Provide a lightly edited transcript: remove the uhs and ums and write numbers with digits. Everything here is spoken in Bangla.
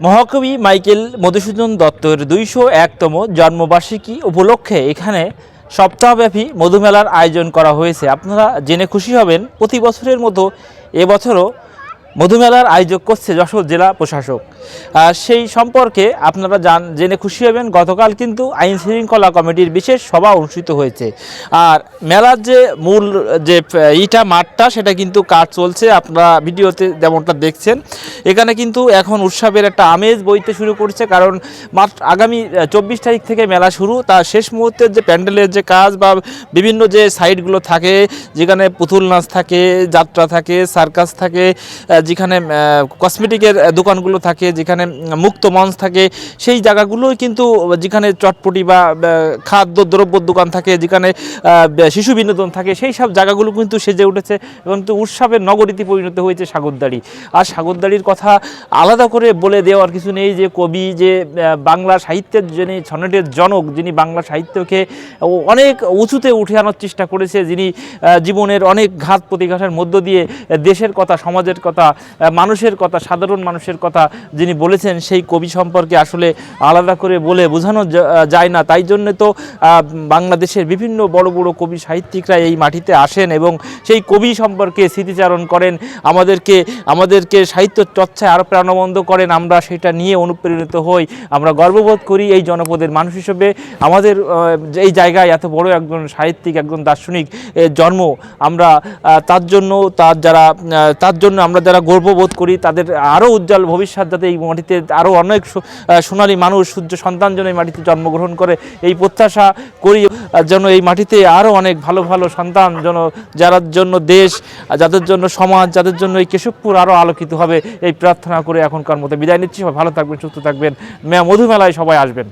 মহাকবি মাইকেল মধুসূদন দত্তের ২০১তম জন্মবার্ষিকী উপলক্ষে এখানে সপ্তাহব্যাপী মধুমেলার আয়োজন করা হয়েছে। আপনারা জেনে খুশি হবেন, প্রতি বছরের মতো এবছরও মধুমেলার আয়োজক করছে যশোর জেলা প্রশাসক। সেই সম্পর্কে আপনারা জেনে খুশি হবেন, গতকাল কিন্তু আইন শৃঙ্খলা কমিটির বিশেষ সভা অনুষ্ঠিত হয়েছে। আর মেলার যে মূল যে মাঠটা সেটা কিন্তু কাজ চলছে, আপনারা ভিডিওতে যেমনটা দেখছেন। এখানে কিন্তু এখন উৎসবের একটা আমেজ বইতে শুরু করছে, কারণ আগামী 24 তারিখ থেকে মেলা শুরু। তার শেষ মুহূর্তের যে প্যান্ডেলের যে কাজ বা বিভিন্ন যে সাইটগুলো থাকে, যেখানে পুতুল নাচ থাকে, যাত্রা থাকে, সার্কাস থাকে, যেখানে কসমেটিকের দোকানগুলো থাকে, যেখানে মুক্ত মঞ্চ থাকে, সেই জায়গাগুলোই কিন্তু, যেখানে চটপটি বা খাদ্য দ্রব্যর দোকান থাকে, যেখানে শিশু বিনোদন থাকে, সেই সব জায়গাগুলো কিন্তু সেজে উঠেছে এবং উৎসবের নগরীতে পরিণত হয়েছে সাগরদাড়ি। আর সাগরদাড়ির কথা আলাদা করে বলে দেওয়ার কিছু নেই, যে কবি, যে বাংলা সাহিত্যের যিনি সনেটের জনক, যিনি বাংলা সাহিত্যকে অনেক উঁচুতে উঠে আনার চেষ্টা করেছে, যিনি জীবনের অনেক ঘাত প্রতিঘাতের মধ্য দিয়ে দেশের কথা, সমাজের কথা, মানুষের কথা, সাধারণ মানুষের কথা যিনি বলেছেন, সেই কবি সম্পর্কে আসলে আলাদা করে বলে বোঝানো যায় না। তাই জন্য তো বাংলাদেশের বিভিন্ন বড় বড় কবি সাহিত্যিকরা এই মাটিতে আসেন এবং সেই কবি সম্পর্কে স্মৃতিচারণ করেন, আমাদেরকে সাহিত্য চর্চায় আরও প্রাণবন্ত করেন। আমরা সেটা নিয়ে অনুপ্রেরিত হই, আমরা গর্ববোধ করি এই জনপদের মানুষ হিসেবে। আমাদের এই জায়গায় এত বড় একজন সাহিত্যিক, একজন দার্শনিক জন্ম, আমরা তার জন্য আমরা যারা গর্ববোধ করি, তাদের আরও উজ্জ্বল ভবিষ্যৎ যাতে এই মাটিতে আরও অনেক সোনালী মানুষ, সূর্য সন্তান যেন এই মাটিতে জন্মগ্রহণ করে, এই প্রত্যাশা করি। যেন এই মাটিতে আরও অনেক ভালো ভালো সন্তান, যেন যার জন্য দেশ, যাদের জন্য সমাজ, যাদের জন্য এই কেশবপুর আরও আলোকিত হবে, এই প্রার্থনা করে এখনকার মতো বিদায় নিচ্ছি। ভালো থাকবেন, সুস্থ থাকবেন, মধুমেলায় সবাই আসবেন।